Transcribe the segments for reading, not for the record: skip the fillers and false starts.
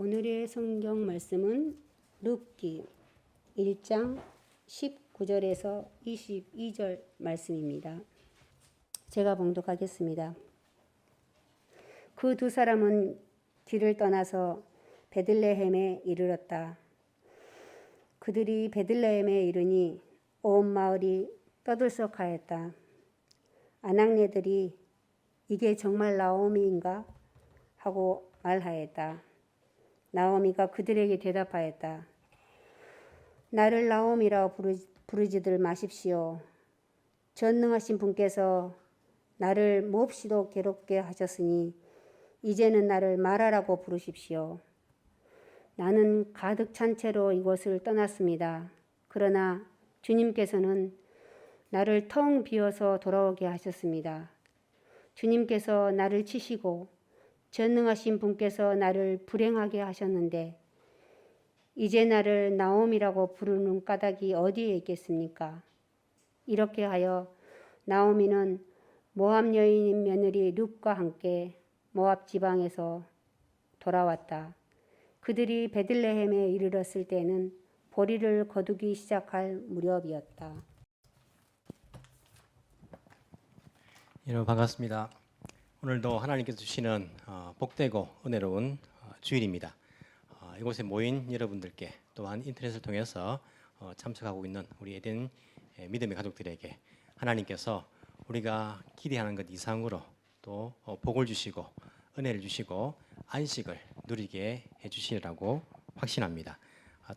오늘의 성경 말씀은 룻기 1장 19절에서 22절 말씀입니다. 제가 봉독하겠습니다. 그 두 사람은 길을 떠나서 베들레헴에 이르렀다. 그들이 베들레헴에 이르니 온 마을이 떠들썩하였다. 아낙네들이 이게 정말 나오미인가 하고 말하였다. 나오미가 그들에게 대답하였다. 나를 나오미라고 부르지들 마십시오. 전능하신 분께서 나를 몹시도 괴롭게 하셨으니 이제는 나를 마라라고 부르십시오. 나는 가득 찬 채로 이곳을 떠났습니다. 그러나 주님께서는 나를 텅 비워서 돌아오게 하셨습니다. 주님께서 나를 치시고 전능하신 분께서 나를 불행하게 하셨는데 이제 나를 나옴이라고 부르는 까닭이 어디에 있겠습니까? 이렇게 하여 나오미는 모압 여인인 며느리 룻과 함께 모압 지방에서 돌아왔다. 그들이 베들레헴에 이르렀을 때는 보리를 거두기 시작할 무렵이었다. 여러분 반갑습니다. 오늘도 하나님께서 주시는 복되고 은혜로운 주일입니다. 이곳에 모인 여러분들께 또한 인터넷을 통해서 참석하고 있는 우리 에덴 믿음의 가족들에게 하나님께서 우리가 기대하는 것 이상으로 또 복을 주시고 은혜를 주시고 안식을 누리게 해주시리라고 확신합니다.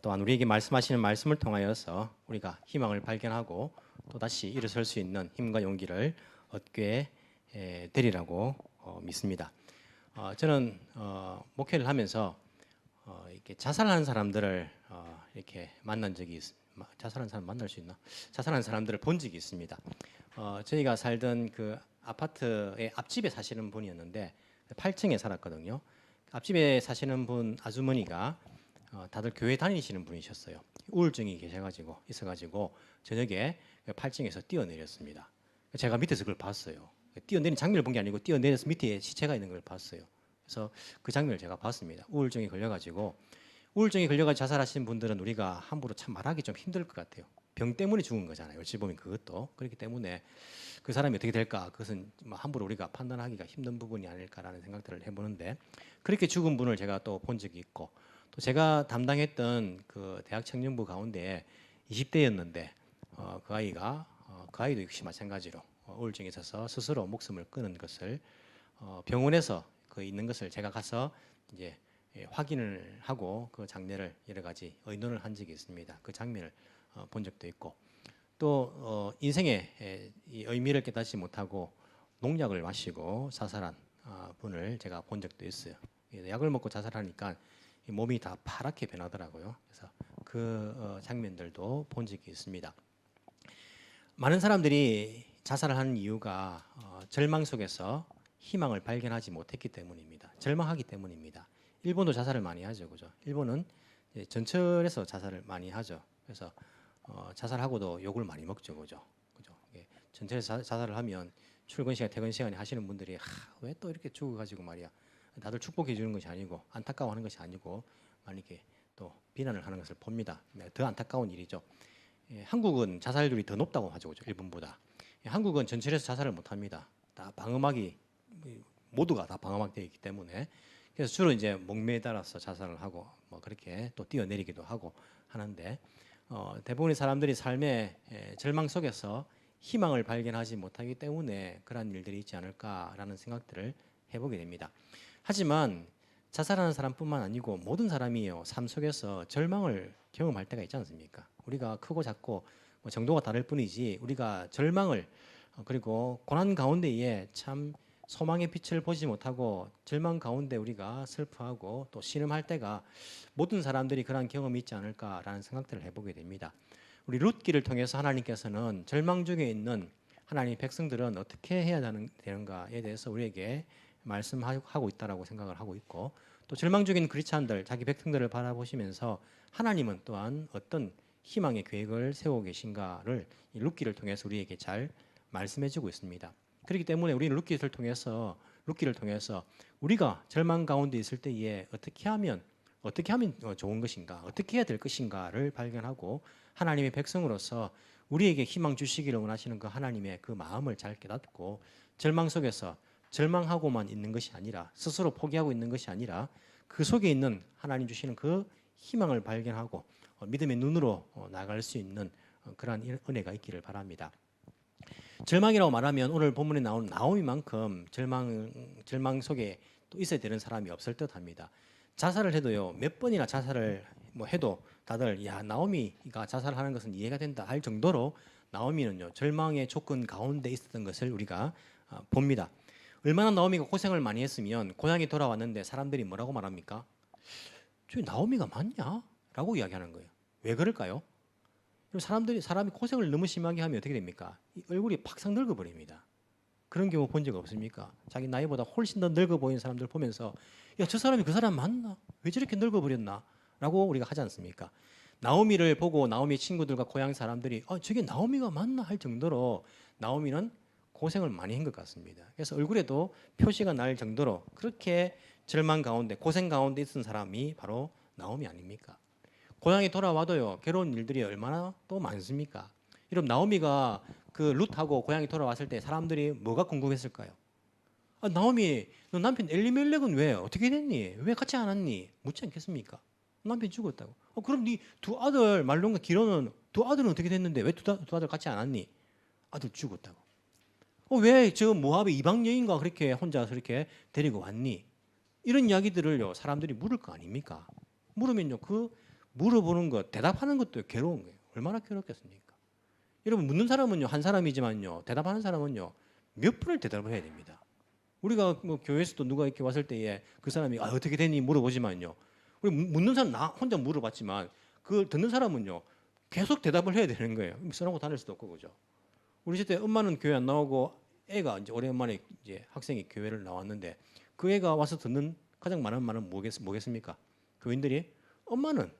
또한 우리에게 말씀하시는 말씀을 통하여서 우리가 희망을 발견하고 또다시 일어설 수 있는 힘과 용기를 얻게 되리라고 믿습니다. 저는 목회를 하면서 이렇게 자살하는 사람들을 이렇게 만난 적이 자살하는 사람 만날 수 있나? 자살하는 사람들을 본 적이 있습니다. 저희가 살던 그 아파트의 앞집에 사시는 분이었는데 8층에 살았거든요. 앞집에 사시는 분 아주머니가 다들 교회 다니시는 분이셨어요. 우울증이 있어가지고 저녁에 8층에서 뛰어내렸습니다. 제가 밑에서 그걸 봤어요. 뛰어내린 장면을 본 게 아니고 뛰어내려서 밑에 시체가 있는 걸 봤어요. 그래서 그 장면을 제가 봤습니다. 우울증이 걸려가지고 자살하신 분들은 우리가 함부로 참 말하기 좀 힘들 것 같아요. 병 때문에 죽은 거잖아요. 어찌 보면 그것도 그렇기 때문에 그 사람이 어떻게 될까 그것은 함부로 우리가 판단하기가 힘든 부분이 아닐까라는 생각들을 해보는데 그렇게 죽은 분을 제가 또 본 적이 있고 또 제가 담당했던 그 대학 청년부 가운데 20대였는데 그 아이도 역시 마찬가지로 우울증에 있어서 스스로 목숨을 끊은 것을 병원에서 그 있는 것을 제가 가서 이제 확인을 하고 그 장례를 여러 가지 의논을 한 적이 있습니다. 그 장면을 본 적도 있고 또 인생의 이 의미를 깨닫지 못하고 농약을 마시고 자살한 분을 제가 본 적도 있어요. 약을 먹고 자살하니까 몸이 다 파랗게 변하더라고요. 그래서 그 장면들도 본 적이 있습니다. 많은 사람들이 자살을 하는 이유가 절망 속에서 희망을 발견하지 못했기 때문입니다. 절망하기 때문입니다. 일본도 자살을 많이 하죠, 그죠? 일본은 전철에서 자살을 많이 하죠. 그래서 자살하고도 욕을 많이 먹죠, 그죠? 전철에서 자살을 하면 출근 시간, 퇴근 시간에 하시는 분들이 왜 또 이렇게 죽어가지고 말이야. 다들 축복해 주는 것이 아니고 안타까워하는 것이 아니고 만약에 또 비난을 하는 것을 봅니다. 더 안타까운 일이죠. 한국은 자살률이 더 높다고 하죠, 그죠? 일본보다. 한국은 전철에서 자살을 못합니다. 다 방음막이 모두가 다 방음막되어 있기 때문에 그래서 주로 이제 목매달아서 자살을 하고 뭐 그렇게 또 뛰어내리기도 하고 하는데 대부분의 사람들이 삶의 절망 속에서 희망을 발견하지 못하기 때문에 그러한 일들이 있지 않을까라는 생각들을 해보게 됩니다. 하지만 자살하는 사람뿐만 아니고 모든 사람이요 삶 속에서 절망을 경험할 때가 있지 않습니까? 우리가 크고 작고 뭐 정도가 다를 뿐이지 우리가 절망을 그리고 고난 가운데에 참 소망의 빛을 보지 못하고 절망 가운데 우리가 슬퍼하고 또 신음할 때가 모든 사람들이 그런 경험이 있지 않을까라는 생각들을 해보게 됩니다. 우리 룻기를 통해서 하나님께서는 절망 중에 있는 하나님의 백성들은 어떻게 해야 되는가에 대해서 우리에게 말씀하고 있다라고 생각을 하고 있고 또 절망 중에 있는 크리스찬들 자기 백성들을 바라보시면서 하나님은 또한 어떤 희망의 계획을 세우고 계신가를 이 룻기를 통해서 우리에게 잘 말씀해주고 있습니다. 그렇기 때문에 우리는 룻기를 통해서 우리가 절망 가운데 있을 때에 어떻게 하면 어떻게 하면 좋은 것인가, 어떻게 해야 될 것인가를 발견하고 하나님의 백성으로서 우리에게 희망 주시기를 원하시는 그 하나님의 그 마음을 잘 깨닫고 절망 속에서 절망하고만 있는 것이 아니라 스스로 포기하고 있는 것이 아니라 그 속에 있는 하나님 주시는 그 희망을 발견하고 믿음의 눈으로 나갈 수 있는 그러한 은혜가 있기를 바랍니다. 절망이라고 말하면 오늘 본문에 나온 나오미만큼 절망 속에 또 있어야 되는 사람이 없을 듯합니다. 자살을 해도요 몇 번이나 자살을 해도 다들 야 나오미가 자살하는 것은 이해가 된다 할 정도로 나오미는요 절망의 조건 가운데 있었던 것을 우리가 봅니다. 얼마나 나오미가 고생을 많이 했으면 고향에 돌아왔는데 사람들이 뭐라고 말합니까? 저 나오미가 맞냐? 라고 이야기하는 거예요. 왜 그럴까요? 사람이 고생을 너무 심하게 하면 어떻게 됩니까? 얼굴이 팍상 늙어 버립니다. 그런 경우 본 적 없습니까? 자기 나이보다 훨씬 더 늙어 보이는 사람들 보면서 야, 저 사람이 그 사람 맞나? 왜 저렇게 늙어 버렸나? 라고 우리가 하지 않습니까? 나오미를 보고 나오미 친구들과 고향 사람들이 저게 나오미가 맞나? 할 정도로 나오미는 고생을 많이 한 것 같습니다. 그래서 얼굴에도 표시가 날 정도로 그렇게 절망 가운데 고생 가운데 있던 사람이 바로 나오미 아닙니까? 고향에 돌아와도요 괴로운 일들이 얼마나 또 많습니까? 여러분 나오미가 그 룻하고 고향에 돌아왔을 때 사람들이 뭐가 궁금했을까요? 나오미 너 남편 엘리멜렉은 왜 어떻게 됐니? 왜 같이 안 왔니? 묻지 않겠습니까? 남편 죽었다고. 그럼 네 두 아들 말론과 기론은 두 아들은 어떻게 됐는데 왜 두 아들 같이 안 왔니? 아들 죽었다고. 왜 저 모압의 이방 여인과 그렇게 혼자서 이렇게 데리고 왔니? 이런 이야기들을요 사람들이 물을 거 아닙니까? 물으면요 그 물어보는 것 대답하는 것도 괴로운 거예요. 얼마나 괴롭겠습니까? 여러분 묻는 사람은요 한 사람이지만요 대답하는 사람은요 몇 번을 대답을 해야 됩니다. 우리가 교회에서도 누가 이렇게 왔을 때에 그 사람이 어떻게 됐니 물어보지만요 우리 묻는 사람 나 혼자 물어봤지만 그 듣는 사람은요 계속 대답을 해야 되는 거예요. 써놓고 다닐 수도 없고 그죠. 우리 때 엄마는 교회 안 나오고 애가 이제 오랜만에 이제 학생이 교회를 나왔는데 그 애가 와서 듣는 가장 많은 말은 뭐겠습니까? 교인들이 엄마는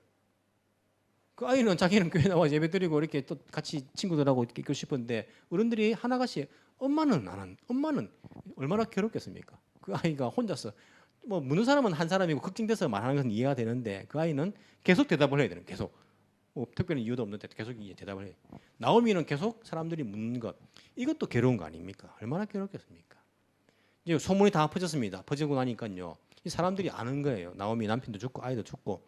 그 아이는 자기는 교회 나와 예배 드리고 이렇게 또 같이 친구들하고 이렇게 있고 싶은데 어른들이 하나같이 엄마는 안 한, 엄마는 얼마나 괴롭겠습니까? 그 아이가 혼자서 묻는 사람은 한 사람이고 걱정돼서 말하는 것은 이해가 되는데 그 아이는 계속 대답을 해야 되는 계속 특별한 이유도 없는데 계속 이제 대답을 해. 나오미는 계속 사람들이 묻는 것 이것도 괴로운 거 아닙니까? 얼마나 괴롭겠습니까? 이제 소문이 다 퍼졌습니다. 퍼지고 나니까요 이 사람들이 아는 거예요. 나오미 남편도 죽고 아이도 죽고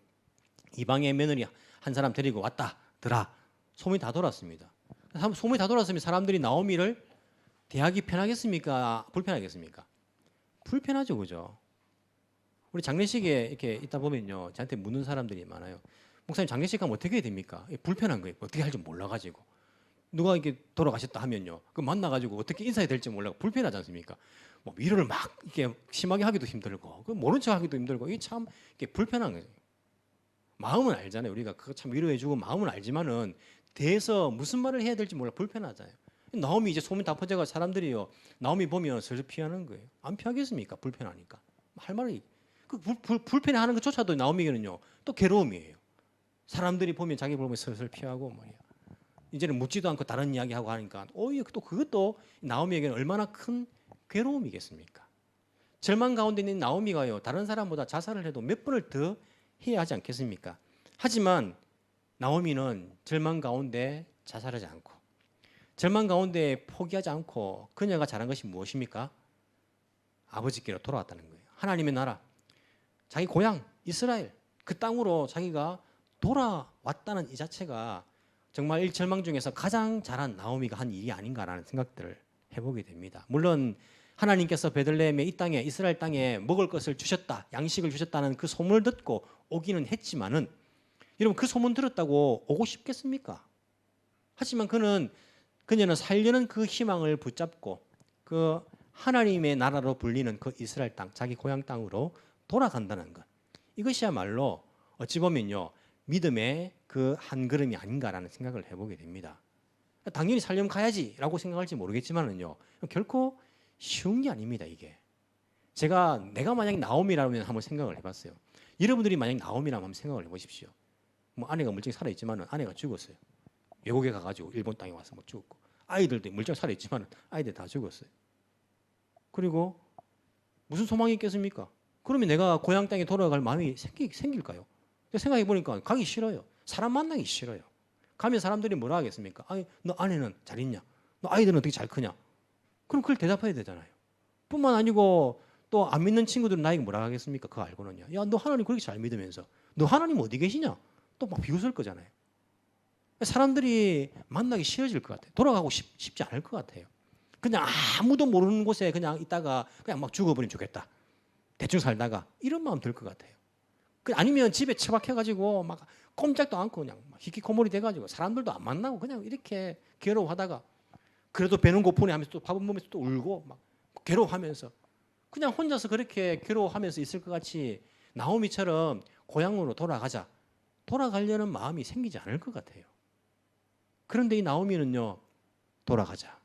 이방의 며느리 한 사람 데리고 왔다더라. 소문이 다 돌았습니다. 소문이 다 돌았으면 사람들이 나오미를 대하기 편하겠습니까? 불편하겠습니까? 불편하죠, 그죠? 우리 장례식에 이렇게 있다 보면요, 저한테 묻는 사람들이 많아요. 목사님 장례식 하면 어떻게 해야 됩니까? 불편한 거예요. 어떻게 할지 몰라가지고 누가 이렇게 돌아가셨다 하면요, 그 만나가지고 어떻게 인사해야 될지 몰라 불편하지 않습니까? 위로를 막 이렇게 심하게 하기도 힘들고, 그 모른 척하기도 힘들고 이게 참 이게 불편한 거예요. 마음은 알잖아요. 우리가 그거 참 위로해주고 마음은 알지만은 대해서 무슨 말을 해야 될지 몰라 불편하잖아요. 나오미 이제 소문 다 퍼져가 사람들이요 나오미 보면 슬슬 피하는 거예요. 안 피하겠습니까? 불편하니까 할 말이 그 불편해하는 것조차도 나오미에는요 또 괴로움이에요. 사람들이 보면 자기 보면 슬슬 피하고 말이야. 이제는 묻지도 않고 다른 이야기하고 하니까 오히려 또 그것도 나오미에게는 얼마나 큰 괴로움이겠습니까? 절망 가운데 있는 나오미가요 다른 사람보다 자살을 해도 몇 번을 더 해야 하지 않겠습니까? 하지만 나오미는 절망 가운데 자살하지 않고 절망 가운데 포기하지 않고 그녀가 잘한 것이 무엇입니까? 아버지께로 돌아왔다는 거예요. 하나님의 나라, 자기 고향 이스라엘 그 땅으로 자기가 돌아왔다는 이 자체가 정말 이 절망 중에서 가장 잘한 나오미가 한 일이 아닌가라는 생각들을 해보게 됩니다. 물론 하나님께서 베들레헴의 이 땅에 이스라엘 땅에 먹을 것을 주셨다, 양식을 주셨다는 그 소문을 듣고 오기는 했지만은 여러분 그 소문 들었다고 오고 싶겠습니까? 하지만 그녀는 살려는 그 희망을 붙잡고 그 하나님의 나라로 불리는 그 이스라엘 땅, 자기 고향 땅으로 돌아간다는 것. 이것이야말로 어찌 보면요 믿음의 그 한 걸음이 아닌가라는 생각을 해보게 됩니다. 당연히 살려면 가야지라고 생각할지 모르겠지만은요 결코 쉬운 게 아닙니다. 이게 내가 만약 나오미라면 한번 생각을 해봤어요. 여러분들이 만약 나오미라면 한번 생각을 해보십시오. 아내가 물증 살아 있지만은 아내가 죽었어요. 외국에 가가지고 일본 땅에 와서 죽었고 아이들도 물증 살아 있지만은 아이들 다 죽었어요. 그리고 무슨 소망이 있겠습니까? 그러면 내가 고향 땅에 돌아갈 마음이 생길까요? 생각해 보니까 가기 싫어요. 사람 만나기 싫어요. 가면 사람들이 뭐라 하겠습니까? 아니, 너 아내는 잘 있냐? 너 아이들은 어떻게 잘 크냐? 그럼 그걸 대답해야 되잖아요. 뿐만 아니고 또 안 믿는 친구들은 나에게 뭐라 하겠습니까? 그거 알고는요. 야, 너 하나님 그렇게 잘 믿으면서 너 하나님 어디 계시냐? 또 막 비웃을 거잖아요. 사람들이 만나기 싫어질 것 같아요. 돌아가고 싶지 않을 것 같아요. 그냥 아무도 모르는 곳에 그냥 있다가 그냥 막 죽어버리면 좋겠다. 대충 살다가 이런 마음 들 것 같아요. 아니면 집에 처박혀가지고 막 꼼짝도 않고 그냥 히키코모리 돼가지고 사람들도 안 만나고 그냥 이렇게 괴로워하다가 그래도 배는 고프네 하면서 또 밥은 먹으면서 또 울고 막 괴로워하면서 그냥 혼자서 그렇게 괴로워하면서 있을 것 같이 나오미처럼 고향으로 돌아가려는 마음이 생기지 않을 것 같아요. 그런데 이 나오미는요, 돌아가자.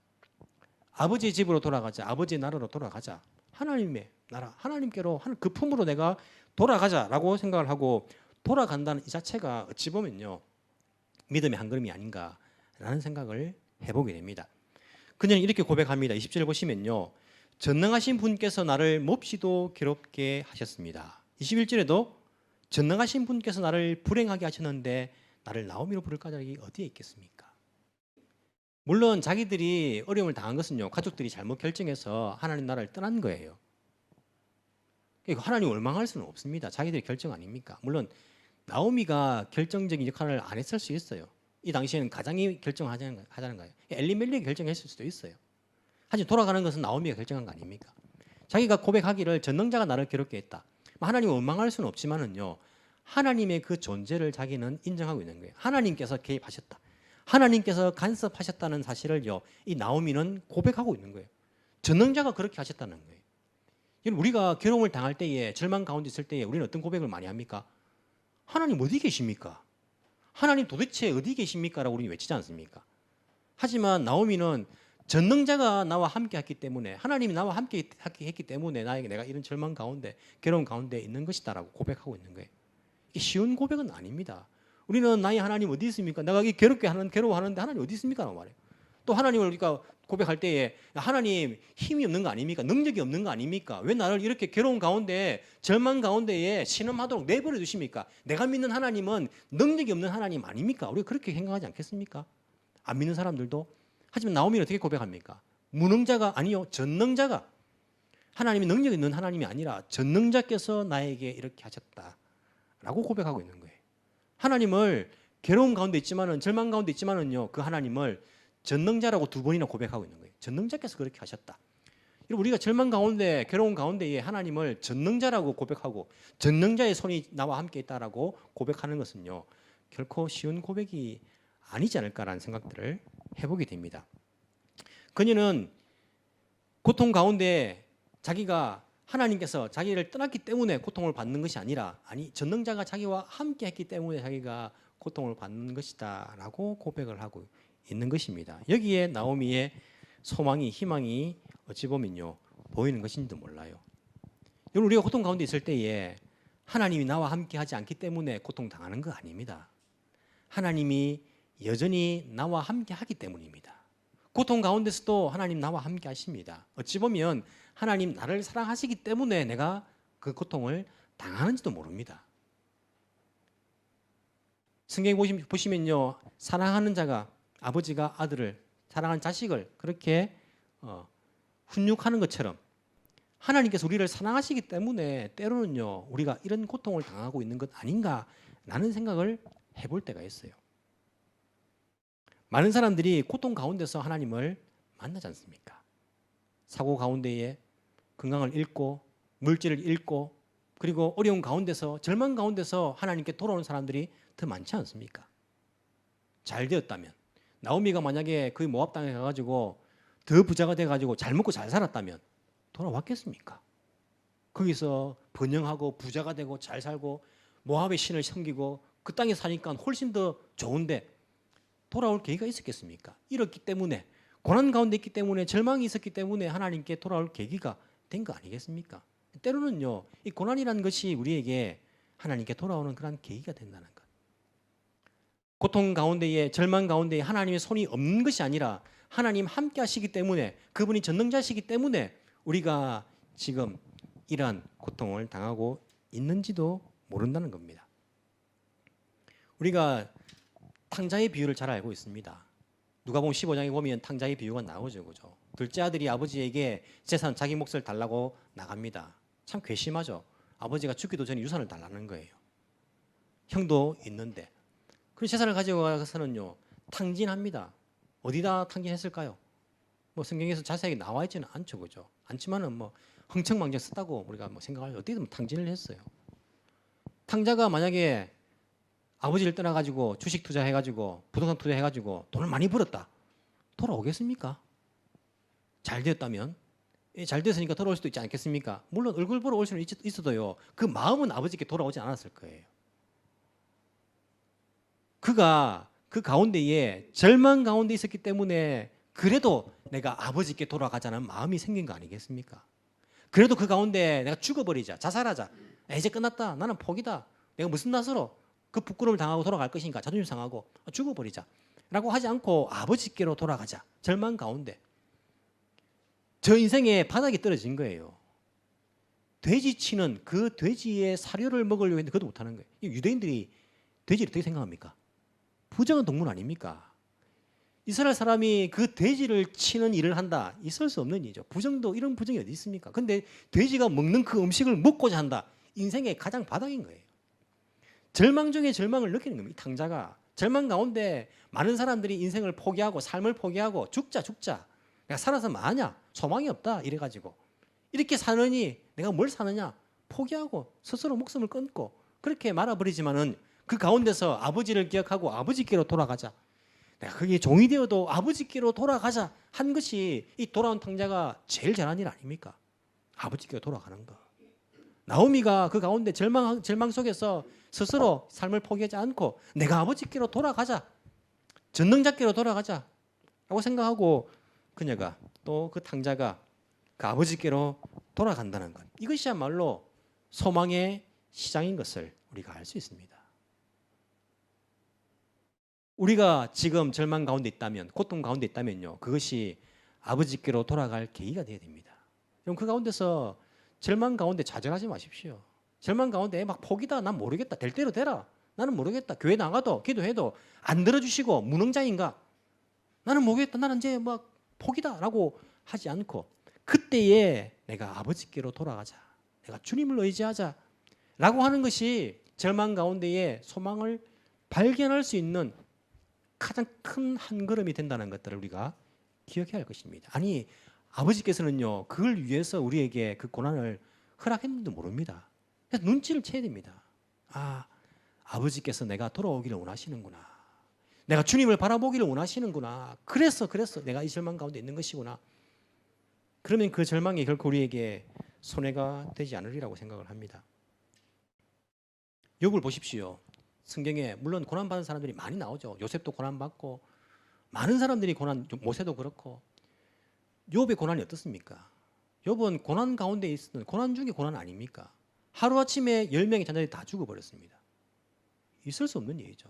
아버지의 집으로 돌아가자. 아버지의 나라로 돌아가자. 하나님의 나라, 하나님께로 그 품으로 내가 돌아가자라고 생각을 하고 돌아간다는 이 자체가 어찌 보면요, 믿음의 한 걸음이 아닌가라는 생각을 해보게 됩니다. 그녀는 이렇게 고백합니다. 20절을 보시면요, 전능하신 분께서 나를 몹시도 괴롭게 하셨습니다. 21절에도 전능하신 분께서 나를 불행하게 하셨는데 나를 나오미로 부를 까닭이 어디에 있겠습니까? 물론 자기들이 어려움을 당한 것은요, 가족들이 잘못 결정해서 하나님 나라를 떠난 거예요. 하나님 원망할 수는 없습니다. 자기들의 결정 아닙니까? 물론 나오미가 결정적인 역할을 안 했을 수 있어요. 이 당시에는 가장이 결정하자는 거예요. 엘리멜렉이 결정했을 수도 있어요. 하지만 돌아가는 것은 나오미가 결정한 거 아닙니까? 자기가 고백하기를 전능자가 나를 괴롭게 했다. 하나님 원망할 수는 없지만은요, 하나님의 그 존재를 자기는 인정하고 있는 거예요. 하나님께서 개입하셨다. 하나님께서 간섭하셨다는 사실을요, 이 나오미는 고백하고 있는 거예요. 전능자가 그렇게 하셨다는 거예요. 우리가 괴로움을 당할 때에, 절망 가운데 있을 때에 우리는 어떤 고백을 많이 합니까? 하나님 어디 계십니까? 하나님 도대체 어디 계십니까? 라고 우리는 외치지 않습니까? 하지만 나오미는 전능자가 나와 함께 했기 때문에, 하나님이 나와 함께 했기 때문에 나에게 내가 이런 절망 가운데, 괴로움 가운데 있는 것이다 라고 고백하고 있는 거예요. 이게 쉬운 고백은 아닙니다. 우리는 나의 하나님 어디 있습니까? 내가 괴로워하는데 하나님 어디 있습니까? 라고 말해요. 또 하나님을 우리가 고백할 때에 하나님 힘이 없는 거 아닙니까? 능력이 없는 거 아닙니까? 왜 나를 이렇게 괴로운 가운데, 절망 가운데에 신음하도록 내버려 두십니까? 내가 믿는 하나님은 능력이 없는 하나님 아닙니까? 우리가 그렇게 생각하지 않겠습니까? 안 믿는 사람들도. 하지만 나오미는 어떻게 고백합니까? 무능자가 아니요, 전능자가, 하나님이 능력 있는 하나님이 아니라 전능자께서 나에게 이렇게 하셨다라고 고백하고 있는 거예요. 하나님을 괴로움 가운데 있지만은, 절망 가운데 있지만은요, 그 하나님을 전능자라고 2번이나 고백하고 있는 거예요. 전능자께서 그렇게 하셨다. 우리가 절망 가운데, 괴로운 가운데에 하나님을 전능자라고 고백하고 전능자의 손이 나와 함께 있다라고 고백하는 것은요, 결코 쉬운 고백이 아니지 않을까라는 생각들을 해보게 됩니다. 그녀는 고통 가운데 자기가 하나님께서 자기를 떠났기 때문에 고통을 받는 것이 아니라, 전능자가 자기와 함께 했기 때문에 자기가 고통을 받는 것이다 라고 고백을 하고 있는 것입니다. 여기에 나오미의 소망이, 희망이 어찌 보면요, 보이는 것인지도 몰라요. 여러분, 우리가 고통 가운데 있을 때에 하나님이 나와 함께 하지 않기 때문에 고통당하는 거 아닙니다. 하나님이 여전히 나와 함께 하기 때문입니다. 고통 가운데서도 하나님 나와 함께 하십니다. 어찌 보면 하나님 나를 사랑하시기 때문에 내가 그 고통을 당하는지도 모릅니다. 성경 보시면요, 사랑하는 자가, 아버지가 아들을, 사랑하는 자식을 그렇게 훈육하는 것처럼 하나님께서 우리를 사랑하시기 때문에 때로는요, 우리가 이런 고통을 당하고 있는 것 아닌가라는 생각을 해볼 때가 있어요. 많은 사람들이 고통 가운데서 하나님을 만나지 않습니까? 사고 가운데에 건강을 잃고, 물질을 잃고, 그리고 어려운 가운데서, 절망 가운데서 하나님께 돌아오는 사람들이 더 많지 않습니까? 잘 되었다면, 나오미가 만약에 그 모압 땅에 가가지고 더 부자가 돼가지고 잘 먹고 잘 살았다면 돌아왔겠습니까? 거기서 번영하고 부자가 되고 잘 살고 모압의 신을 섬기고 그 땅에 사니까 훨씬 더 좋은데 돌아올 계기가 있었겠습니까? 이렇기 때문에, 고난 가운데 있기 때문에, 절망이 있었기 때문에 하나님께 돌아올 계기가 된 거 아니겠습니까? 때로는요, 이 고난이라는 것이 우리에게 하나님께 돌아오는 그런 계기가 된다는 것. 고통 가운데에, 절망 가운데에 하나님의 손이 없는 것이 아니라 하나님 함께 하시기 때문에, 그분이 전능자시기 때문에 우리가 지금 이러한 고통을 당하고 있는지도 모른다는 겁니다. 우리가 탕자의 비유를 잘 알고 있습니다. 누가복음 15장에 보면 탕자의 비유가 나오죠. 그죠? 둘째 아들이 아버지에게 재산 자기 몫을 달라고 나갑니다. 참 괘씸하죠. 아버지가 죽기도 전에 유산을 달라는 거예요. 형도 있는데. 그 재산을 가지고 가서는요. 탕진합니다. 어디다 탕진했을까요? 뭐 성경에서 자세하게 나와 있지는 않죠. 그죠? 않지만은 뭐 흥청망청 썼다고 우리가 뭐 생각하죠. 어디든 탕진을 했어요. 탕자가 만약에 아버지를 떠나가지고 주식 투자해가지고 부동산 투자해가지고 돈을 많이 벌었다. 돌아오겠습니까? 잘 되었다면? 잘 됐으니까 돌아올 수도 있지 않겠습니까? 물론 얼굴 보러 올 수는 있어도요. 그 마음은 아버지께 돌아오지 않았을 거예요. 그가 그 가운데에 절망 가운데 있었기 때문에 그래도 내가 아버지께 돌아가자는 마음이 생긴 거 아니겠습니까? 그래도 그 가운데 내가 죽어버리자, 자살하자. 이제 끝났다. 나는 포기다. 내가 무슨 낯으로 그 부끄러움을 당하고 돌아갈 것인가? 자존심 상하고 죽어버리자. 라고 하지 않고 아버지께로 돌아가자. 절망 가운데. 저 인생의 바닥이 떨어진 거예요. 돼지 치는 그 돼지의 사료를 먹으려고 했는데 그것도 못하는 거예요. 유대인들이 돼지를 어떻게 생각합니까? 부정한 동물 아닙니까? 이스라엘 사람이 그 돼지를 치는 일을 한다. 있을 수 없는 일이죠. 부정도 이런 부정이 어디 있습니까? 근데 돼지가 먹는 그 음식을 먹고자 한다. 인생의 가장 바닥인 거예요. 절망 중에 절망을 느끼는 겁니다. 이 탕자가 절망 가운데 많은 사람들이 인생을 포기하고 삶을 포기하고 죽자. 내가 살아서 뭐하냐? 소망이 없다. 이래가지고 이렇게 사느니 내가 뭘 사느냐? 포기하고 스스로 목숨을 끊고 그렇게 말아버리지만은 그 가운데서 아버지를 기억하고 아버지께로 돌아가자. 내가 거기에 종이 되어도 아버지께로 돌아가자 한 것이 이 돌아온 탕자가 제일 잘한 일 아닙니까? 아버지께로 돌아가는 거. 나오미가 그 가운데 절망 속에서 스스로 삶을 포기하지 않고 내가 아버지께로 돌아가자. 전능자께로 돌아가자. 라고 생각하고 그녀가 또 그 탕자가 그 아버지께로 돌아간다는 것. 이것이야말로 소망의 시작인 것을 우리가 알 수 있습니다. 우리가 지금 절망 가운데 있다면, 고통 가운데 있다면요. 그것이 아버지께로 돌아갈 계기가 되어야 됩니다. 그럼 그 가운데서 절망 가운데 좌절하지 마십시오. 절망 가운데 막 포기다. 난 모르겠다. 될 대로 되라. 나는 모르겠다. 교회 나가도 기도해도 안 들어주시고 무능자인가? 나는 모르겠다. 나는 이제 막 포기다라고 하지 않고 그때에 내가 아버지께로 돌아가자. 내가 주님을 의지하자. 라고 하는 것이 절망 가운데에 소망을 발견할 수 있는 가장 큰 한 걸음이 된다는 것들을 우리가 기억해야 할 것입니다. 아니 아버지께서는요. 그걸 위해서 우리에게 그 고난을 허락했는지도 모릅니다. 그래서 눈치를 채야 됩니다. 아버지께서 내가 돌아오기를 원하시는구나. 내가 주님을 바라보기를 원하시는구나. 그래서 내가 이 절망 가운데 있는 것이구나. 그러면 그 절망이 결코 우리에게 손해가 되지 않으리라고 생각을 합니다. 욥을 보십시오. 성경에 물론 고난받은 사람들이 많이 나오죠. 요셉도 고난받고 많은 사람들이 고난, 모세도 그렇고. 욥의 고난이 어떻습니까? 욥은 고난 가운데 있는 고난 중에 고난 아닙니까? 하루아침에 10명의 자녀들이 다 죽어버렸습니다. 있을 수 없는 일이죠.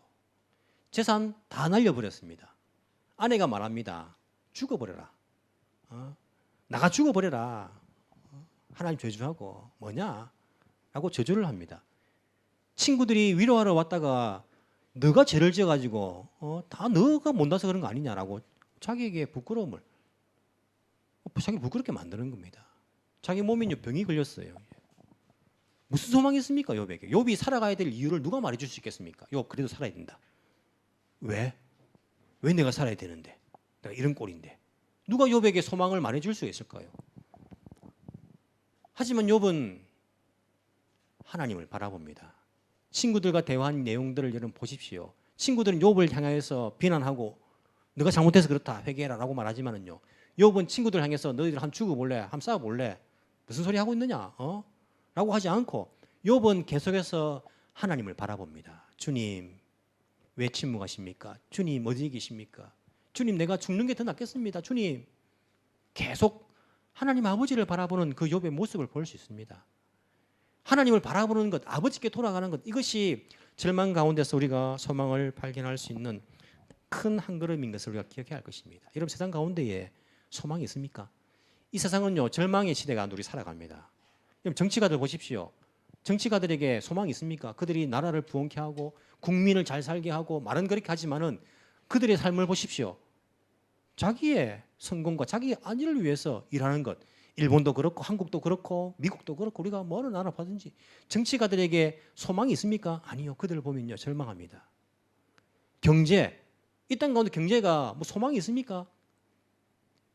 재산 다 날려버렸습니다. 아내가 말합니다. 죽어버려라. 나가 죽어버려라. 하나님 저주하고 뭐냐? 라고 저주를 합니다. 친구들이 위로하러 왔다가 너가 죄를 지어가지고 다 너가 못나서 그런 거 아니냐라고 자기에게 부끄러움을 자기 부끄럽게 만드는 겁니다. 자기 몸이 병이 걸렸어요. 무슨 소망이 있습니까? 욥에게. 욥이 살아가야 될 이유를 누가 말해줄 수 있겠습니까? 욥 그래도 살아야 된다. 왜? 왜 내가 살아야 되는데? 내가 이런 꼴인데. 누가 욥에게 소망을 말해줄 수 있을까요? 하지만 욥은 하나님을 바라봅니다. 친구들과 대화한 내용들을 여러분 보십시오. 친구들은 욥을 향해서 비난하고 너가 잘못해서 그렇다 회개해라 라고 말하지만은요. 욥은 친구들 향해서 너희들 한번 죽어볼래? 한번 싸워볼래? 무슨 소리 하고 있느냐? 라고 하지 않고 욥은 계속해서 하나님을 바라봅니다. 주님 왜 침묵하십니까? 주님 어디 계십니까? 주님 내가 죽는 게 더 낫겠습니다. 주님 계속 하나님 아버지를 바라보는 그 욥의 모습을 볼 수 있습니다. 하나님을 바라보는 것, 아버지께 돌아가는 것 이것이 절망 가운데서 우리가 소망을 발견할 수 있는 큰 한 걸음인 것을 우리가 기억해야 할 것입니다. 여러분 세상 가운데에 소망이 있습니까? 이 세상은요 절망의 시대가 우리 살아갑니다. 그럼 정치가들 보십시오. 정치가들에게 소망이 있습니까? 그들이 나라를 부흥케 하고 국민을 잘 살게 하고 말은 그렇게 하지만은 그들의 삶을 보십시오. 자기의 성공과 자기의 안위를 위해서 일하는 것. 일본도 그렇고 한국도 그렇고 미국도 그렇고 우리가 뭐 어느 나라 봐든지 정치가들에게 소망이 있습니까? 아니요. 그들을 보면요 절망합니다. 경제, 이 땅 가운데 경제가 뭐 소망이 있습니까?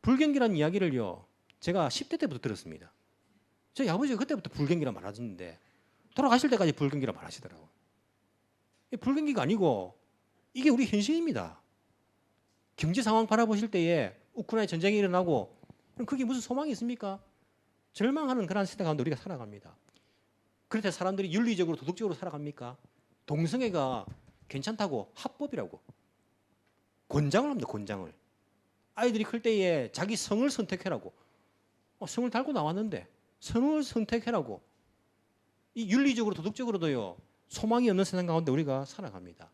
불경기라는 이야기를요 제가 10대 때부터 들었습니다. 저희 아버지가 그때부터 불경기라 말하시는데 돌아가실 때까지 불경기라 말하시더라고요. 불경기가 아니고 이게 우리 현실입니다. 경제 상황 바라보실 때에 우크라이나 전쟁이 일어나고 그럼 그게 무슨 소망이 있습니까? 절망하는 그런 세대 가운데 우리가 살아갑니다. 그런데 사람들이 윤리적으로 도덕적으로 살아갑니까? 동성애가 괜찮다고 합법이라고 권장을 합니다. 권장을. 아이들이 클 때에 자기 성을 선택해라고 성을 달고 나왔는데 성을 선택해라고 이 윤리적으로 도덕적으로도요 소망이 없는 세상 가운데 우리가 살아갑니다.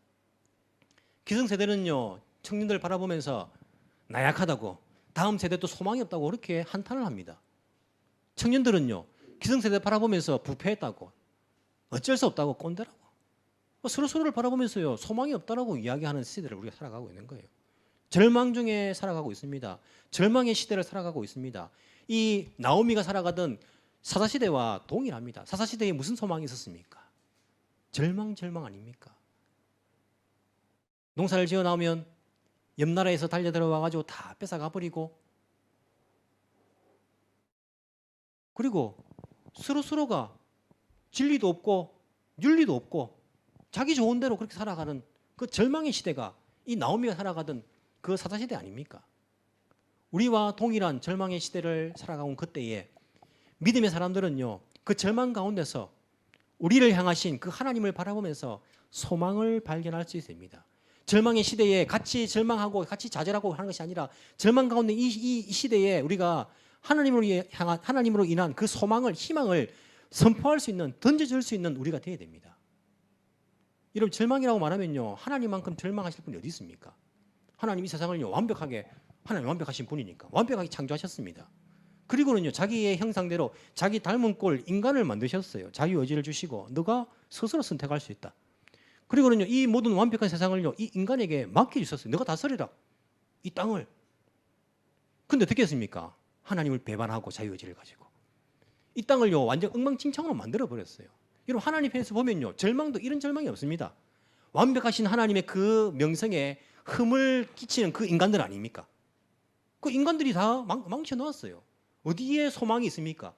기성세대는요 청년들 바라보면서 나약하다고 다음 세대도 소망이 없다고 그렇게 한탄을 합니다. 청년들은요 기성세대 바라보면서 부패했다고 어쩔 수 없다고 꼰대라고 서로서로를 바라보면서요 소망이 없다라고 이야기하는 시대를 우리가 살아가고 있는 거예요. 절망 중에 살아가고 있습니다. 절망의 시대를 살아가고 있습니다. 이 나오미가 살아가던 사사시대와 동일합니다. 사사시대에 무슨 소망이 있었습니까? 절망 아닙니까? 농사를 지어 나오면 옆 나라에서 달려 들어와 가지고 다 뺏어가 버리고 그리고 서로가 진리도 없고 윤리도 없고 자기 좋은 대로 그렇게 살아가는 그 절망의 시대가 이 나오미가 살아가던 그 사사시대 아닙니까? 우리와 동일한 절망의 시대를 살아가온 그때에 믿음의 사람들은요 그 절망 가운데서 우리를 향하신 그 하나님을 바라보면서 소망을 발견할 수 있습니다. 절망의 시대에 같이 절망하고 같이 좌절하고 하는 것이 아니라 절망 가운데 이 시대에 우리가 하나님으로 인한 그 소망을 희망을 선포할 수 있는 던져줄 수 있는 우리가 되어야 됩니다. 여러분 절망이라고 말하면요 하나님만큼 절망하실 분이 어디 있습니까? 하나님 이 세상을요 하나님 완벽하신 분이니까 완벽하게 창조하셨습니다. 그리고는요 자기의 형상대로 자기 닮은 꼴 인간을 만드셨어요. 자유의지를 주시고 너가 스스로 선택할 수 있다. 그리고는요 이 모든 완벽한 세상을요 이 인간에게 맡겨주셨어요. 너가 다스리라 이 땅을. 근데 어떻게 했습니까? 하나님을 배반하고 자유의지를 가지고 이 땅을요 완전 엉망진창으로 만들어버렸어요. 여러분 하나님 편에서 보면요 절망도 이런 절망이 없습니다. 완벽하신 하나님의 그 명성에 흠을 끼치는 그 인간들 아닙니까? 그 인간들이 다 망쳐놓았어요. 어디에 소망이 있습니까?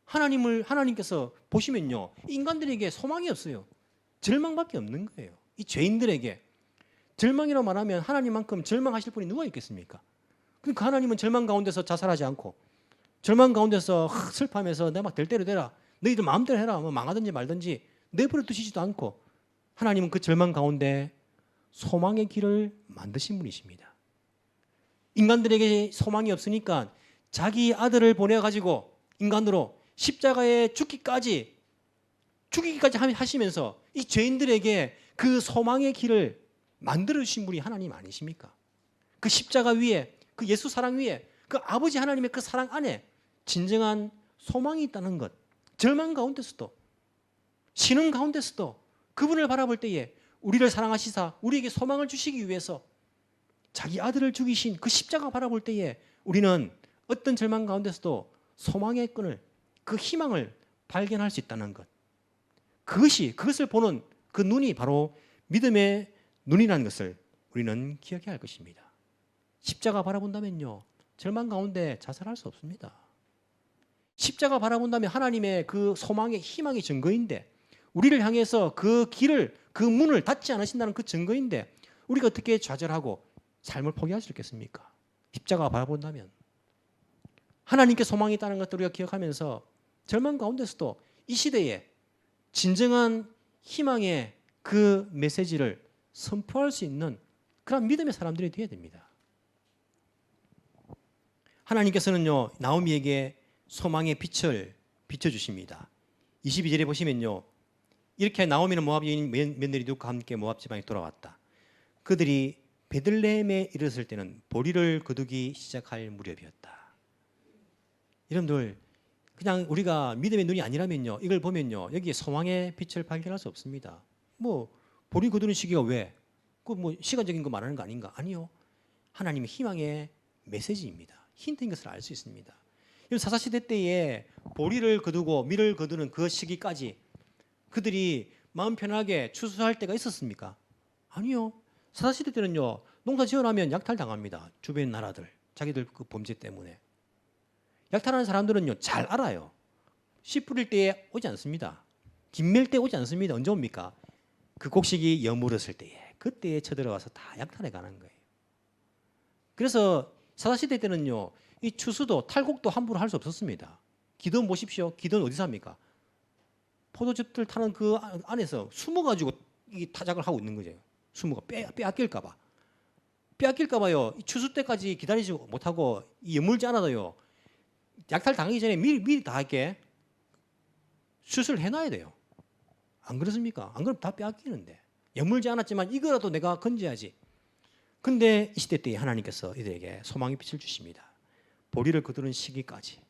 하나님께서 보시면요 인간들에게 소망이 없어요. 절망밖에 없는 거예요. 이 죄인들에게 절망이라고 말하면 하나님만큼 절망하실 분이 누가 있겠습니까? 그러니까 하나님은 절망 가운데서 자살하지 않고 절망 가운데서 슬퍼하면서 내 막 될 대로 되라 너희들 마음대로 해라 뭐 망하든지 말든지 내버려 두시지도 않고 하나님은 그 절망 가운데 소망의 길을 만드신 분이십니다. 인간들에게 소망이 없으니까 자기 아들을 보내가지고 인간으로 십자가에 죽기까지 하시면서 이 죄인들에게 그 소망의 길을 만들어주신 분이 하나님 아니십니까? 그 십자가 위에 그 예수 사랑 위에 그 아버지 하나님의 그 사랑 안에 진정한 소망이 있다는 것. 절망 가운데서도 신음 가운데서도 그분을 바라볼 때에 우리를 사랑하시사 우리에게 소망을 주시기 위해서 자기 아들을 죽이신 그 십자가 바라볼 때에 우리는 어떤 절망 가운데서도 소망의 끈을 그 희망을 발견할 수 있다는 것. 그것을 보는 그 눈이 바로 믿음의 눈이라는 것을 우리는 기억해야 할 것입니다. 십자가 바라본다면요 절망 가운데 자살할 수 없습니다. 십자가 바라본다면 하나님의 그 소망의 희망의 증거인데 우리를 향해서 그 길을 그 문을 닫지 않으신다는 그 증거인데 우리가 어떻게 좌절하고 삶을 포기할 수 있겠습니까? 십자가 바라본다면 하나님께 소망이 있다는 것을 우리가 기억하면서 절망 가운데서도 이 시대에 진정한 희망의 그 메시지를 선포할 수 있는 그런 믿음의 사람들이 되어야 됩니다. 하나님께서는요 나오미에게 소망의 빛을 비춰주십니다. 22절에 보시면요 이렇게 나오미는 모압 여인 며느리 룻과 함께 모압 지방에 돌아왔다. 그들이 베들레헴에 이르렀을 때는 보리를 거두기 시작할 무렵이었다. 여러분들 그냥 우리가 믿음의 눈이 아니라면요, 이걸 보면요, 여기에 소망의 빛을 발견할 수 없습니다. 뭐 보리 거두는 시기가 왜? 그 뭐 시간적인 거 말하는 거 아닌가? 아니요. 하나님의 희망의 메시지입니다. 힌트인 것을 알 수 있습니다. 사사시대 때에 보리를 거두고 밀을 거두는 그 시기까지 그들이 마음 편하게 추수할 때가 있었습니까? 아니요. 사사시대 때는요, 농사 지어나면 약탈당합니다. 주변 나라들, 자기들 그 범죄 때문에. 약탈하는 사람들은요, 잘 알아요. 씨 뿌릴 때에 오지 않습니다. 김멜 때 오지 않습니다. 언제 옵니까? 그 곡식이 여물었을 때에, 그때에 쳐들어와서 다 약탈해 가는 거예요. 그래서 사사시대 때는요, 이 추수도 탈곡도 함부로 할 수 없었습니다. 기도원 보십시오. 기도원 어디서 합니까? 포도즙들 타는 그 안에서 숨어가지고 이 타작을 하고 있는 거죠. 숨어가 빼앗길까봐. 빼앗길까봐요. 추수 때까지 기다리지 못하고 여물지 않아도요, 약탈 당하기 전에 미리 다 이렇게 수술을 해놔야 돼요. 안 그렇습니까? 안 그러면 다 빼앗기는데. 여물지 않았지만 이거라도 내가 건져야지. 근데 이 시대 때에 하나님께서 이들에게 소망의 빛을 주십니다. 보리를 거두는 시기까지.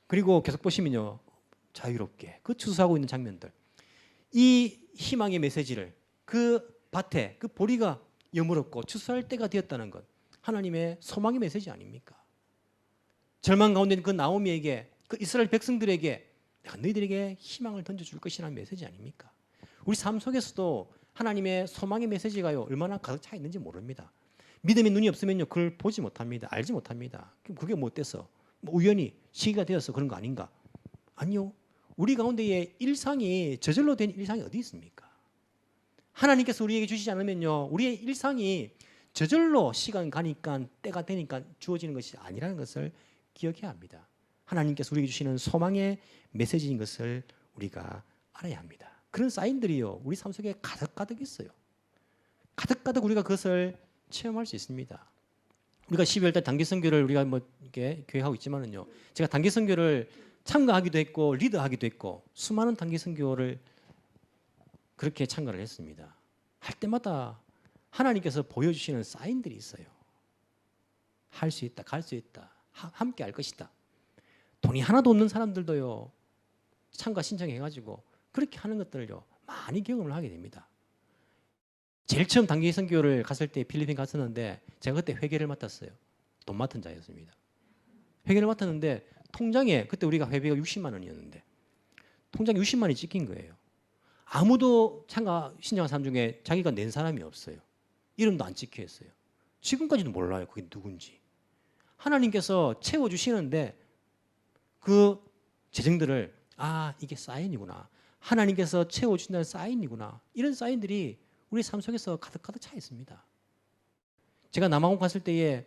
그리고 계속 보시면요, 자유롭게 그 추수하고 있는 장면들, 이 희망의 메시지를 그 밭에 그 보리가 여물었고 추수할 때가 되었다는 것, 하나님의 소망의 메시지 아닙니까? 절망 가운데 있는 그 나오미에게, 그 이스라엘 백성들에게 내가 너희들에게 희망을 던져줄 것이라는 메시지 아닙니까? 우리 삶 속에서도 하나님의 소망의 메시지가요, 얼마나 가득 차 있는지 모릅니다. 믿음의 눈이 없으면요, 그걸 보지 못합니다. 알지 못합니다. 그게 뭐 어때서? 뭐 우연히 시기가 되어서 그런 거 아닌가? 아니요. 우리 가운데에 일상이 저절로 된 일상이 어디 있습니까? 하나님께서 우리에게 주시지 않으면요, 우리의 일상이 저절로 시간 가니까 때가 되니까 주어지는 것이 아니라는 것을 기억해야 합니다. 하나님께서 우리에게 주시는 소망의 메시지인 것을 우리가 알아야 합니다. 그런 사인들이요, 우리 삶 속에 가득가득 있어요. 가득가득 우리가 그것을 체험할 수 있습니다. 우리가 12월달 단기 선교를 우리가 뭐 이렇게 계획하고 있지만은요, 제가 단기 선교를 참가하기도 했고 리더하기도 했고 수많은 단기 선교를 그렇게 참가를 했습니다. 할 때마다 하나님께서 보여주시는 사인들이 있어요. 할 수 있다, 갈 수 있다, 함께 할 것이다. 돈이 하나도 없는 사람들도요, 참가 신청해가지고 그렇게 하는 것들을요, 많이 경험을 하게 됩니다. 제일 처음 단기 선교를 갔을 때 필리핀 갔었는데 제가 그때 회계를 맡았어요. 돈 맡은 자였습니다. 회계를 맡았는데 통장에, 그때 우리가 회비가 60만 원이었는데 통장에 60만 원이 찍힌 거예요. 아무도 참가 신청한 사람 중에 자기가 낸 사람이 없어요. 이름도 안 찍혀 있어요. 지금까지도 몰라요, 그게 누군지. 하나님께서 채워주시는데 그 재정들을, 아, 이게 사인이구나, 하나님께서 채워주신다는 사인이구나, 이런 사인들이 우리 삶 속에서 가득가득 차 있습니다. 제가 남아공 갔을 때에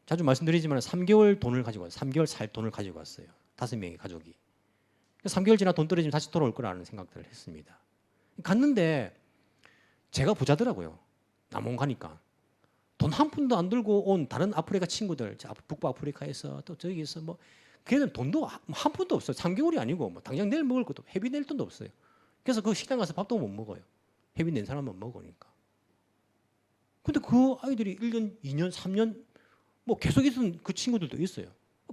자주 말씀드리지만 3개월 돈을 가지고 왔어요. 3개월 살 돈을 가지고 왔어요. 5명의 가족이. 3개월 지나 돈 떨어지면 다시 돌아올 거라는 생각들을 했습니다. 갔는데 제가 부자더라고요. 남아공 가니까. 돈 한 푼도 안 들고 온 다른 아프리카 친구들, 북부 아프리카에서 또 저기에서 뭐 걔는 돈도 한 푼도 없어요. 3개월이 아니고 뭐 당장 내일 먹을 것도, 회비 낼 돈도 없어요. 그래서 그 식당 가서 밥도 못 먹어요. 회비 낸 사람만 먹으니까. 근데 그 아이들이 1년, 2년, 3년 뭐 계속 있던 그 친구들도 있어요.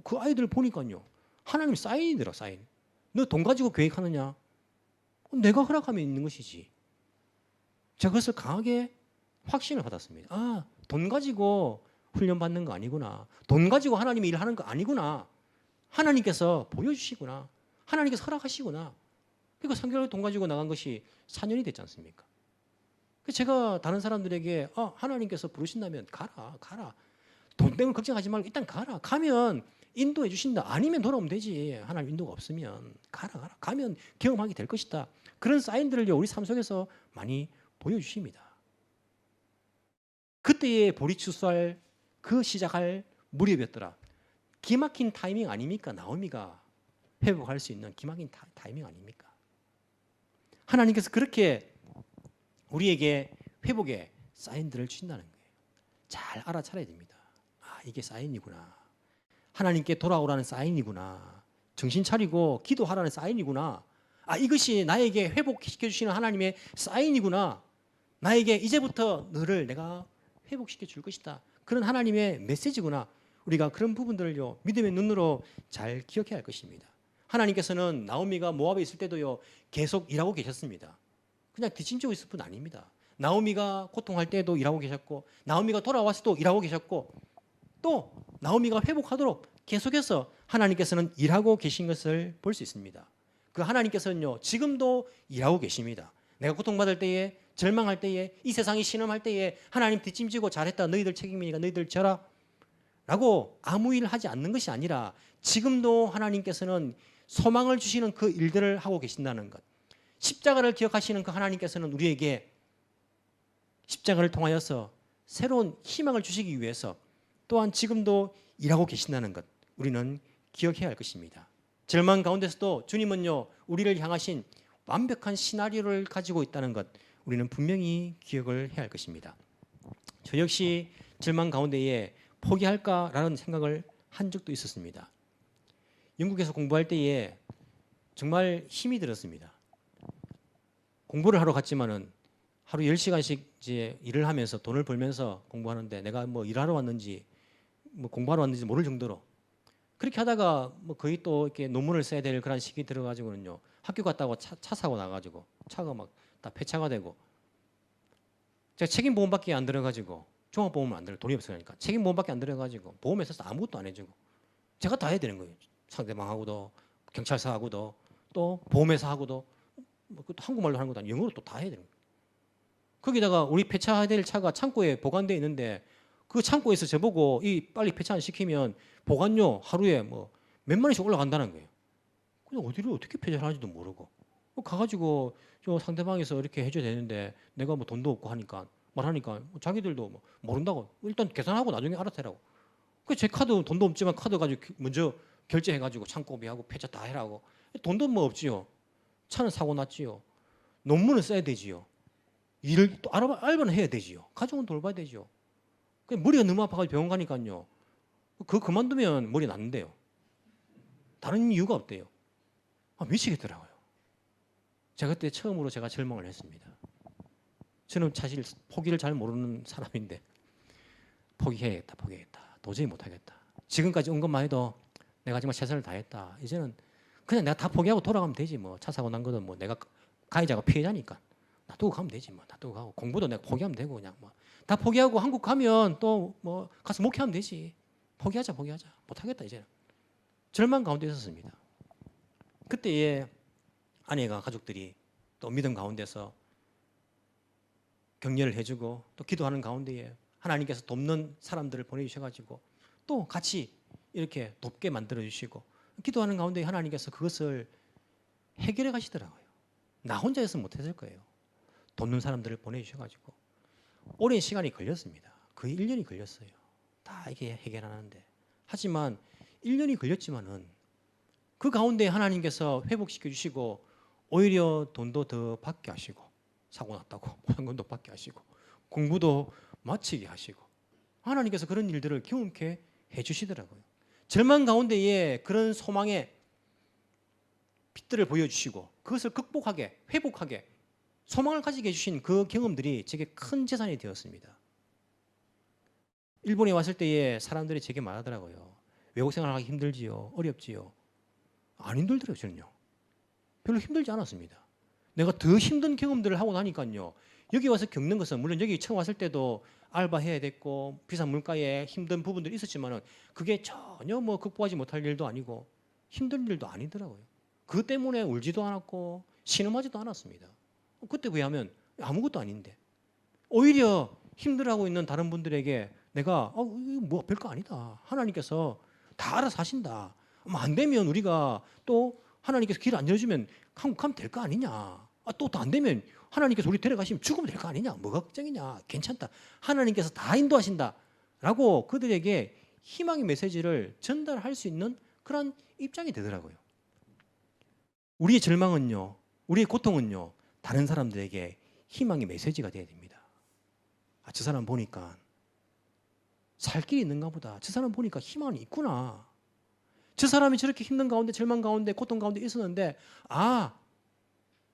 그 아이들 보니까요, 하나님 사인이더라, 사인. 너 돈 가지고 계획하느냐? 내가 허락하면 있는 것이지. 제가 그것을 강하게 확신을 받았습니다. 아, 돈 가지고 훈련받는 거 아니구나. 돈 가지고 하나님이 일하는 거 아니구나. 하나님께서 보여주시구나. 하나님께서 허락하시구나. 그러니까 3개월 돈 가지고 나간 것이 4년이 됐지 않습니까? 제가 다른 사람들에게 하나님께서 부르신다면 가라. 돈 때문에 걱정하지 말고 일단 가라. 가면 인도해 주신다. 아니면 돌아오면 되지. 하나님 인도가 없으면 가라. 가면 경험하게 될 것이다. 그런 사인들을 우리 삶 속에서 많이 보여주십니다. 그때의 보리 추수할 그 시작할 무렵이었더라. 기막힌 타이밍 아닙니까? 나오미가 회복할 수 있는 기막힌 타이밍 아닙니까? 하나님께서 그렇게 우리에게 회복의 사인들을 주신다는 거예요. 잘 알아차려야 됩니다. 아, 이게 사인이구나. 하나님께 돌아오라는 사인이구나. 정신 차리고 기도하라는 사인이구나. 아, 이것이 나에게 회복시켜 주시는 하나님의 사인이구나. 나에게 이제부터 너를 내가 회복시켜 줄 것이다. 그런 하나님의 메시지구나. 우리가 그런 부분들을요 믿음의 눈으로 잘 기억해야 할 것입니다. 하나님께서는 나오미가 모압에 있을 때도요 계속 일하고 계셨습니다. 그냥 뒷짐지고 있을 뿐 아닙니다. 나오미가 고통할 때도 일하고 계셨고, 나오미가 돌아왔을 때도 일하고 계셨고, 또 나오미가 회복하도록 계속해서 하나님께서는 일하고 계신 것을 볼 수 있습니다. 그 하나님께서는요 지금도 일하고 계십니다. 내가 고통받을 때에, 절망할 때에, 이 세상이 신음할 때에 하나님 뒷짐지고 잘했다, 너희들 책임이니까 너희들 져라 라고 아무 일을 하지 않는 것이 아니라 지금도 하나님께서는 소망을 주시는 그 일들을 하고 계신다는 것, 십자가를 기억하시는 그 하나님께서는 우리에게 십자가를 통하여서 새로운 희망을 주시기 위해서 또한 지금도 일하고 계신다는 것, 우리는 기억해야 할 것입니다. 절망 가운데서도 주님은요 우리를 향하신 완벽한 시나리오를 가지고 있다는 것, 우리는 분명히 기억을 해야 할 것입니다. 저 역시 절망 가운데에 포기할까라는 생각을 한 적도 있었습니다. 영국에서 공부할 때에 정말 힘이 들었습니다. 공부를 하러 갔지만은 하루 10시간씩 이제 일을 하면서 돈을 벌면서 공부하는데 내가 뭐 일하러 왔는지 뭐 공부하러 왔는지 모를 정도로 그렇게 하다가 뭐 거의 또 이렇게 논문을 써야 될 그런 시기 들어가지고는요 학교 갔다가 차 사고 나가지고 차가 막 다 폐차가 되고, 제가 책임보험밖에 안 들어가지고 종합보험은 안 들어, 돈이 없으니까 책임보험밖에 안 들어가지고 보험회사에서 아무것도 안 해주고 제가 다 해야 되는 거예요. 상대방하고도, 경찰서하고도, 또 보험회사하고도, 뭐 그것도 한국말로 하는 것도 아니고 영어로 또 다 해야 되는 거예요. 거기다가 우리 폐차해야 될 차가 창고에 보관되어 있는데 그 창고에서 저보고 이 빨리 폐차 안 시키면 보관료 하루에 뭐 몇만 원씩 올라간다는 거예요. 그냥 어디를 어떻게 폐차를 하는지도 모르고 가가지고 저 상대방에서 이렇게 해줘야 되는데 내가 뭐 돈도 없고 하니까 말하니까 자기들도 뭐 모른다고 일단 계산하고 나중에 알아서 해라고. 그 제 카드 돈도 없지만 카드 가지고 먼저 결제해가지고 창고비하고 폐차 다 해라고. 돈도 뭐 없지요. 차는 사고 났지요. 논문은 써야 되지요. 일을 또 알바는 해야 되지요. 가족은 돌봐야 되지요. 머리가 너무 아파가지고 병원 가니까요. 그거 그만두면 머리 낫는데요. 다른 이유가 없대요. 미치겠더라고요. 제가 그때 처음으로 제가 절망을 했습니다. 저는 사실 포기를 잘 모르는 사람인데 포기해야겠다. 도저히 못하겠다. 지금까지 온 것만 해도 내가 정말 최선을 다했다. 이제는 그냥 내가 다 포기하고 돌아가면 되지 뭐. 차 사고 난 거든 뭐 내가 가해자가 피해자니까 놔두고 가면 되지 뭐. 놔두고 가고 공부도 내가 포기하면 되고 그냥 뭐 다 포기하고 한국 가면 또 뭐 가서 목회하면 되지. 포기하자. 못하겠다 이제는. 절망 가운데 있었습니다. 그때에 아내가, 가족들이 또 믿음 가운데서 격려를 해주고 또 기도하는 가운데에 하나님께서 돕는 사람들을 보내주셔가지고 또 같이 이렇게 돕게 만들어주시고 기도하는 가운데 하나님께서 그것을 해결해 가시더라고요. 나 혼자 해서 못했을 거예요. 돕는 사람들을 보내주셔가지고 오랜 시간이 걸렸습니다. 거의 1년이 걸렸어요. 다 이게 해결하는데. 하지만 1년이 걸렸지만은 그 가운데 하나님께서 회복시켜 주시고 오히려 돈도 더 받게 하시고 사고 났다고 보상금도 받게 하시고 공부도 마치게 하시고 하나님께서 그런 일들을 경험케 해주시더라고요. 절망 가운데에 그런 소망의 빛들을 보여주시고 그것을 극복하게, 회복하게 소망을 가지게 해주신 그 경험들이 제게 큰 재산이 되었습니다. 일본에 왔을 때에 사람들이 제게 말하더라고요. 외국 생활하기 힘들지요? 어렵지요? 안 힘들더라고요. 저는요. 별로 힘들지 않았습니다. 내가 더 힘든 경험들을 하고 나니까요. 여기 와서 겪는 것은 물론 여기 처음 왔을 때도 알바해야 됐고 비싼 물가에 힘든 부분들이 있었지만 그게 전혀 뭐 극복하지 못할 일도 아니고 힘든 일도 아니더라고요. 그 때문에 울지도 않았고 신음하지도 않았습니다. 그때 비하면 아무것도 아닌데 오히려 힘들어하고 있는 다른 분들에게 내가 뭐 별거 아니다. 하나님께서 다 알아서 하신다. 안 되면 우리가 또 하나님께서 길을 안 열어주면 한국 가면 될 거 아니냐. 또 안 되면 하나님께서 우리 데려가시면 죽으면 될 거 아니냐. 뭐가 걱정이냐. 괜찮다. 하나님께서 다 인도하신다. 라고 그들에게 희망의 메시지를 전달할 수 있는 그런 입장이 되더라고요. 우리의 절망은요. 우리의 고통은요. 다른 사람들에게 희망의 메시지가 돼야 됩니다. 저 사람 보니까 살 길이 있는가 보다. 저 사람 보니까 희망이 있구나. 저 사람이 저렇게 힘든 가운데 절망 가운데 고통 가운데 있었는데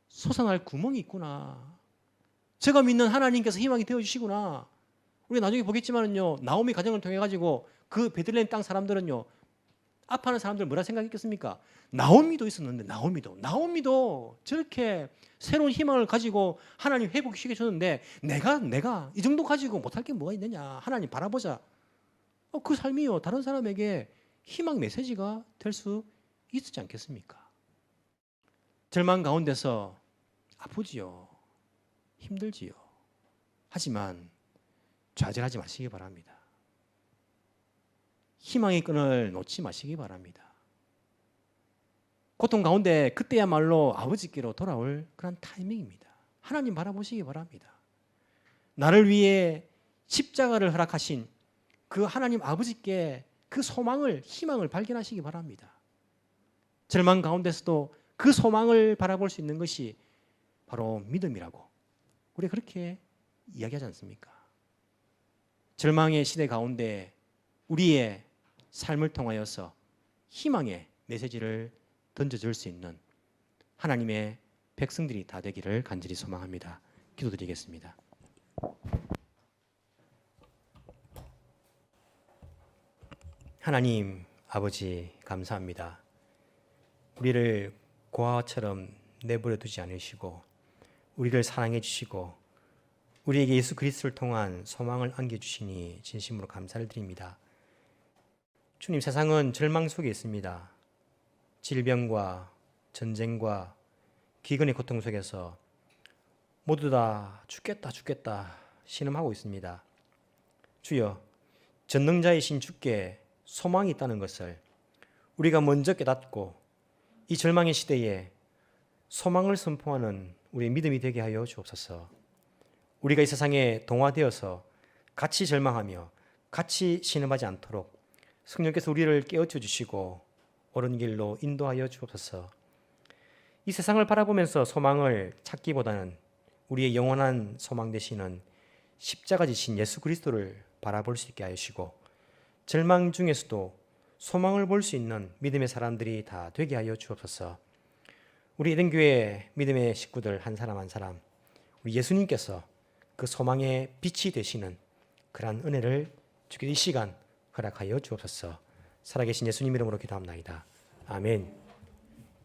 솟아날 구멍이 있구나. 제가 믿는 하나님께서 희망이 되어주시구나. 우리 나중에 보겠지만은요, 나오미 가정을 통해 가지고 그 베들레헴 땅 사람들은요, 아파하는 사람들 뭐라 생각했겠습니까? 나오미도 있었는데 나오미도 저렇게 새로운 희망을 가지고 하나님 회복시켜 줬는데 내가 이 정도 가지고 못할 게 뭐가 있느냐? 하나님 바라보자. 그 삶이요, 다른 사람에게 희망 메시지가 될 수 있지 않겠습니까? 절망 가운데서 아프지요. 힘들지요. 하지만 좌절하지 마시기 바랍니다. 희망의 끈을 놓지 마시기 바랍니다. 고통 가운데 그때야말로 아버지께로 돌아올 그런 타이밍입니다. 하나님 바라보시기 바랍니다. 나를 위해 십자가를 허락하신 그 하나님 아버지께 그 소망을, 희망을 발견하시기 바랍니다. 절망 가운데서도 그 소망을 바라볼 수 있는 것이 바로 믿음이라고 우리가 그렇게 이야기하지 않습니까? 절망의 시대 가운데 우리의 삶을 통하여서 희망의 메시지를 던져줄 수 있는 하나님의 백성들이 다 되기를 간절히 소망합니다. 기도드리겠습니다. 하나님 아버지 감사합니다. 우리를 고아처럼 내버려 두지 않으시고 우리를 사랑해 주시고 우리에게 예수 그리스도를 통한 소망을 안겨주시니 진심으로 감사를 드립니다. 주님, 세상은 절망 속에 있습니다. 질병과 전쟁과 기근의 고통 속에서 모두 다 죽겠다 신음하고 있습니다. 주여, 전능자이신 주께 소망이 있다는 것을 우리가 먼저 깨닫고 이 절망의 시대에 소망을 선포하는 우리의 믿음이 되게 하여 주옵소서. 우리가 이 세상에 동화되어서 같이 절망하며 같이 신음하지 않도록 성령께서 우리를 깨우쳐 주시고 옳은 길로 인도하여 주옵소서. 이 세상을 바라보면서 소망을 찾기보다는 우리의 영원한 소망 되시는 십자가 지신 예수 그리스도를 바라볼 수 있게 하시고 절망 중에서도 소망을 볼 수 있는 믿음의 사람들이 다 되게 하여 주옵소서. 우리 에덴교회 믿음의 식구들 한 사람 한 사람 우리 예수님께서 그 소망의 빛이 되시는 그러한 은혜를 주께 이 시간 허락하여 주옵소서. 살아계신 예수님 이름으로 기도합나이다. 아멘.